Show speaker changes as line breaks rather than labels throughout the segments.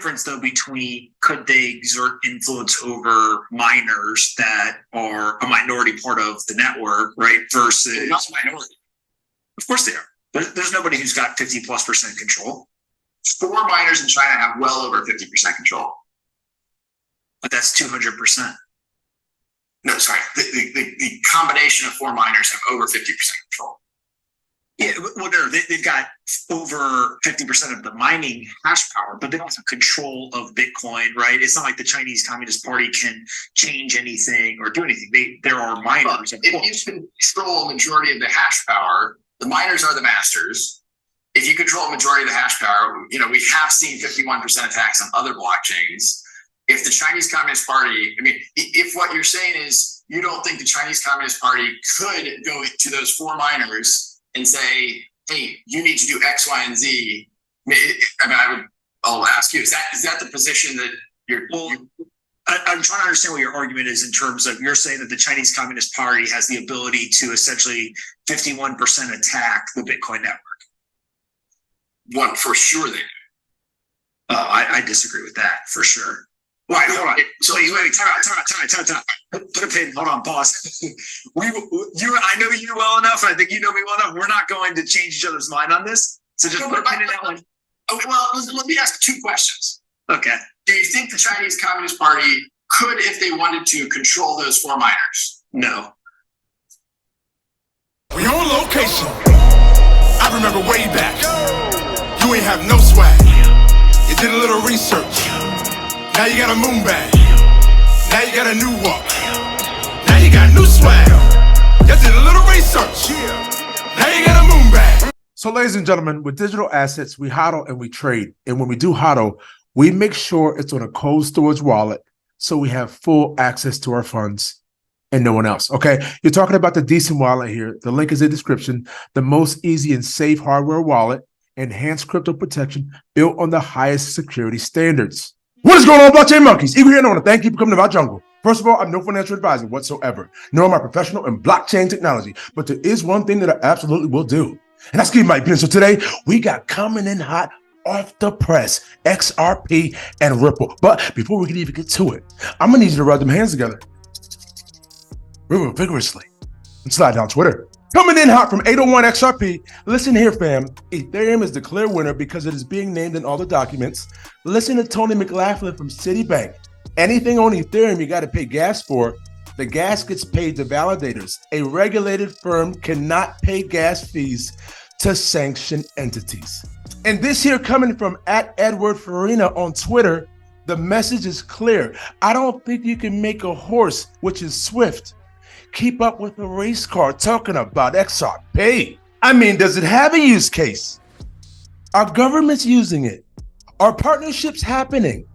difference though between could they exert influence over miners that are a minority part of the network, right? Versus
They're not a minority.
Of course they are. There's nobody who's got 50+% control.
4 miners in China have well over 50% control.
But that's 200%.
No, sorry. The combination of 4 miners have over 50% control.
Yeah, well, they've got over 50% of the mining hash power, but they don't have control of Bitcoin, right? It's not like the Chinese Communist Party can change anything or do anything. There are miners.
If you control a majority of the hash power, the miners are the masters. If you control a majority of the hash power, we have seen 51% attacks on other blockchains. If the Chinese Communist Party, if what you're saying is you don't think the Chinese Communist Party could go to those 4 miners and say, hey, you need to do X, Y, and Z. I'll ask you, is that the position that you're...
I'm trying to understand what your argument is in terms of you're saying that the Chinese Communist Party has the ability to essentially 51% attack the Bitcoin network.
One, for sure they do.
I disagree with that, for sure. Wait, hold on. So wait, time out. Put a pin. Hold on, pause. I know you well enough, and I think you know me well enough. We're not going to change each other's mind on this. So just put a pin in that one.
Okay, well, let me ask 2 questions.
Okay.
Do you think the Chinese Communist Party could, if they wanted to, control those 4 miners?
No.
We on location. I remember way back. You ain't have no swag. You did a little research. Now you got a moon bag. Now you got a new walk. Now you got new swag. Just did a little research. Now you got a moon bag.
So ladies and gentlemen, with digital assets, we hodl and we trade. And when we do hodl, we make sure it's on a cold storage wallet so we have full access to our funds and no one else. Okay, you're talking about the DCENT wallet here. The link is in the description. The most easy and safe hardware wallet, enhanced crypto protection built on the highest security standards. What is going on, blockchain monkeys? Igor here, and I want to thank you for coming to our jungle. First of all, I'm no financial advisor whatsoever, nor am I professional in blockchain technology, but there is one thing that I absolutely will do, and that's give you my opinion. So today, we got coming in hot off the press, XRP and Ripple. But before we can even get to it, I'm gonna need you to rub them hands together real vigorously and slide down Twitter. Coming in hot from 801 XRP. Listen here, fam. Ethereum is the clear winner because it is being named in all the documents. Listen to Tony McLaughlin from Citibank. Anything on Ethereum you got to pay gas for. The gas gets paid to validators. A regulated firm cannot pay gas fees to sanctioned entities. And this here coming from @EdwardFarina on Twitter, the message is clear. I don't think you can make a horse, which is swift, keep up with a race car talking about XRP. Does it have a use case? Are governments using it? Are partnerships happening?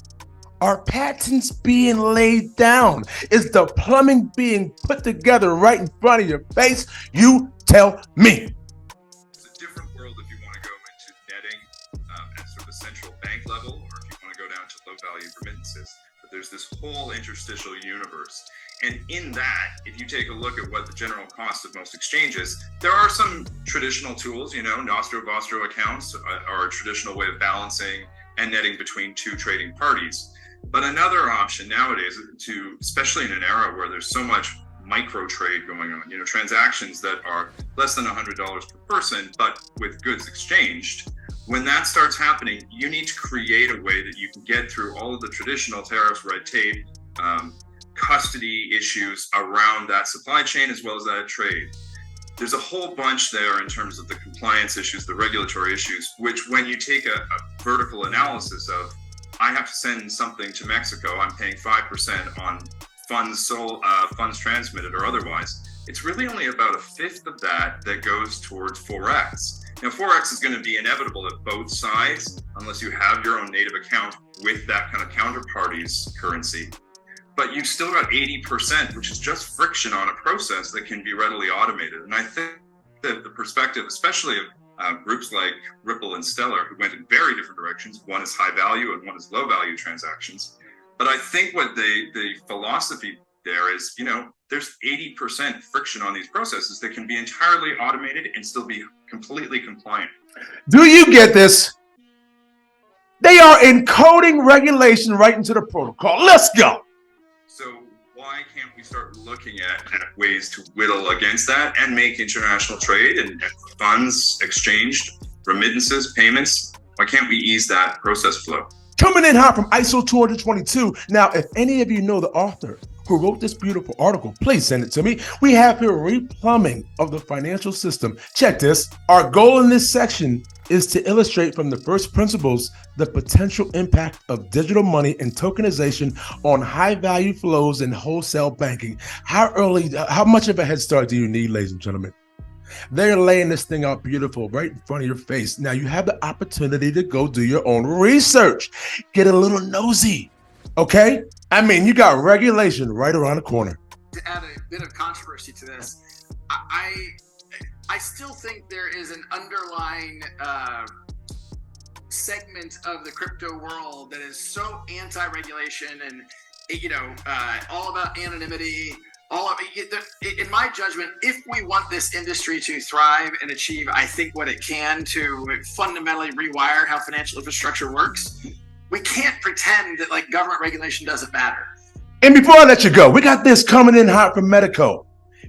Are patents being laid down? Is the plumbing being put together right in front of your face? You tell me.
It's a different world if you want to go into netting at sort of a central bank level, or if you want to go down to low value remittances. But there's this whole interstitial universe. And in that, if you take a look at what the general cost of most exchanges, there are some traditional tools, Nostro-Vostro accounts are a traditional way of balancing and netting between 2 trading parties. But another option nowadays, especially in an era where there's so much micro trade going on, transactions that are less than $100 per person, but with goods exchanged, when that starts happening, you need to create a way that you can get through all of the traditional tariffs, red tape, custody issues around that supply chain as well as that trade. There's a whole bunch there in terms of the compliance issues, the regulatory issues, which when you take a vertical analysis of, I have to send something to Mexico, I'm paying 5% on funds sold, funds transmitted or otherwise. It's really only about 1/5 of that goes towards Forex. Now, Forex is going to be inevitable at both sides, unless you have your own native account with that kind of counterparty's currency. But you've still got 80%, which is just friction on a process that can be readily automated. And I think that the perspective, especially of groups like Ripple and Stellar, who went in very different directions, one is high value and one is low value transactions. But I think what the philosophy there is, there's 80% friction on these processes that can be entirely automated and still be completely compliant.
Do you get this? They are encoding regulation right into the protocol. Let's go.
So why can't we start looking at ways to whittle against that and make international trade and funds exchanged, remittances, payments? Why can't we ease that process flow?
Coming in hot from ISO 222. Now, if any of you know the author who wrote this beautiful article, please send it to me. We have here replumbing of the financial system. Check this. Our goal in this section is to illustrate from the first principles the potential impact of digital money and tokenization on high value flows in wholesale banking. How much of a head start do you need, ladies and gentlemen? They're laying this thing out beautiful right in front of your face. Now you have the opportunity to go do your own research, get a little nosy, okay? I mean, you got regulation right around the corner.
To add a bit of controversy to this, I still think there is an underlying segment of the crypto world that is so anti-regulation and all about anonymity. All of it, in my judgment, if we want this industry to thrive and achieve, I think, what it can to fundamentally rewire how financial infrastructure works, we can't pretend that like government regulation doesn't matter.
And before I let you go, we got this coming in hot from Metaco.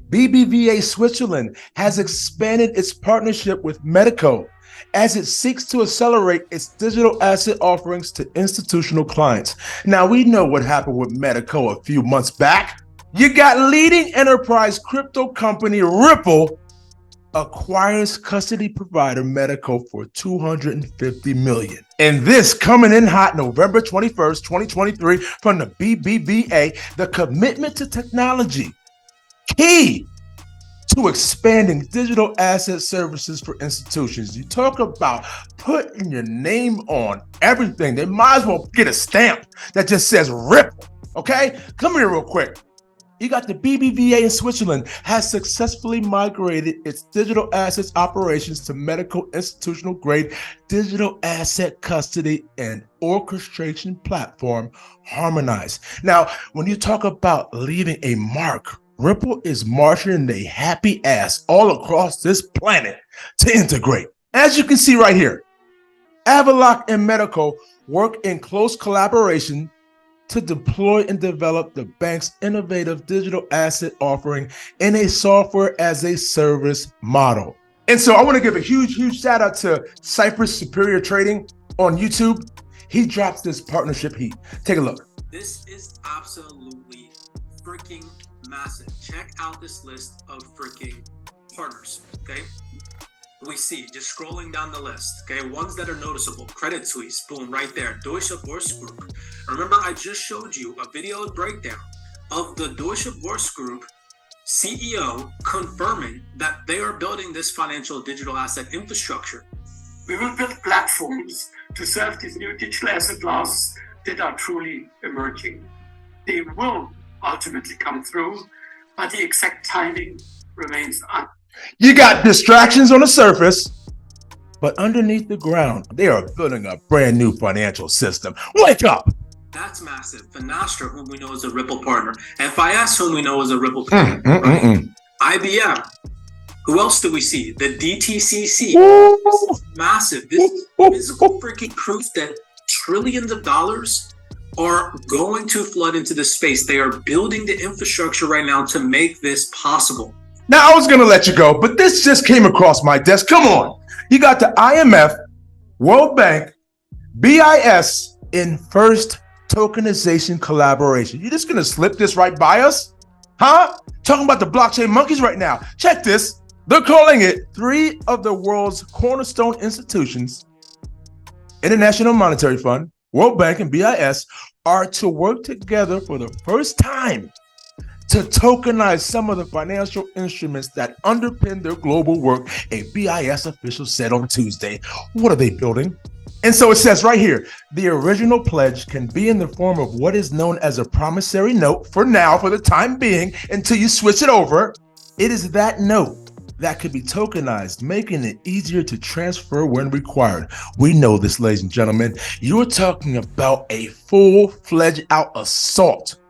BBVA Switzerland has expanded its partnership with Metaco as it seeks to accelerate its digital asset offerings to institutional clients. Now, we know what happened with Metaco a few months back. You got leading enterprise crypto company Ripple acquires custody provider Metaco for $250 million. And this coming in hot November 21st, 2023 from the BBVA, the commitment to technology, key to expanding digital asset services for institutions. You talk about putting your name on everything. They might as well get a stamp that just says Ripple, okay? Come here real quick. You got the BBVA in Switzerland has successfully migrated its digital assets operations to Metaco institutional grade digital asset custody and orchestration platform Harmonize. Now, when you talk about leaving a mark, Ripple is marching their happy ass all across this planet to integrate. As you can see right here, Avaloq and Metaco work in close collaboration to deploy and develop the bank's innovative digital asset offering in a software as a service model. And so I want to give a huge shout out to Cypress Superior Trading on YouTube. He drops this partnership heat. Take a look.
This is absolutely freaking massive. Check out this list of freaking partners, okay? We see, just scrolling down the list, okay, ones that are noticeable. Credit Suisse, boom, right there. Deutsche Börse Group. Remember, I just showed you a video breakdown of the Deutsche Börse Group CEO confirming that they are building this financial digital asset infrastructure.
We will build platforms to serve these new digital asset classes that are truly emerging. They will ultimately come through, but the exact timing remains unknown.
You got distractions on the surface, but underneath the ground, they are building a brand new financial system. Wake up!
That's massive. Finastra, whom we know is a Ripple partner. FIS, whom we know is a Ripple partner. Right? IBM. Who else do we see? The DTCC. This is massive. This is physical freaking proof that trillions of dollars are going to flood into this space. They are building the infrastructure right now to make this possible.
Now, I was going to let you go, but this just came across my desk. Come on. You got the IMF, World Bank, BIS in first tokenization collaboration. You're just going to slip this right by us? Huh? Talking about the blockchain monkeys right now. Check this. They're calling it 3 of the world's cornerstone institutions, International Monetary Fund, World Bank, and BIS, are to work together for the first time to tokenize some of the financial instruments that underpin their global work, a BIS official said on Tuesday. What are they building? And so it says right here, the original pledge can be in the form of what is known as a promissory note for now, for the time being, until you switch it over. It is that note that could be tokenized, making it easier to transfer when required. We know this, ladies and gentlemen. You're talking about a full-fledged out assault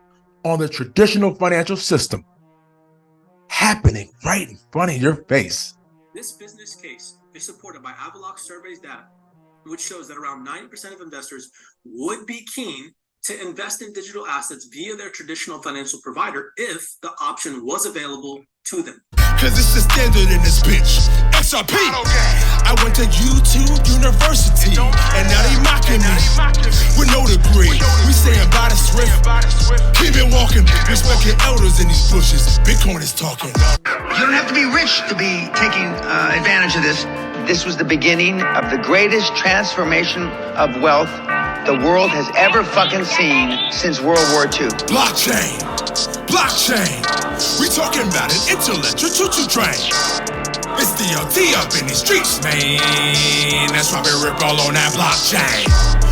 on the traditional financial system happening right in front of your face.
This business case is supported by Avaloq surveys data, which shows that around 90% of investors would be keen to invest in digital assets via their traditional financial provider if the option was available to them.
Cause it's the standard in this bitch. XRP. I went to YouTube University, and now they mocking me with no degree. We saying by the swift, keep it walking. Respecting elders in these bushes. Bitcoin is talking.
You don't have to be rich to be taking advantage of this. This was the beginning of the greatest transformation of wealth the world has ever fucking seen since World War II.
Blockchain. Blockchain. We talking about an intellectual choo-choo train. It's DLT up in these streets, man. That's why we rip all on that blockchain.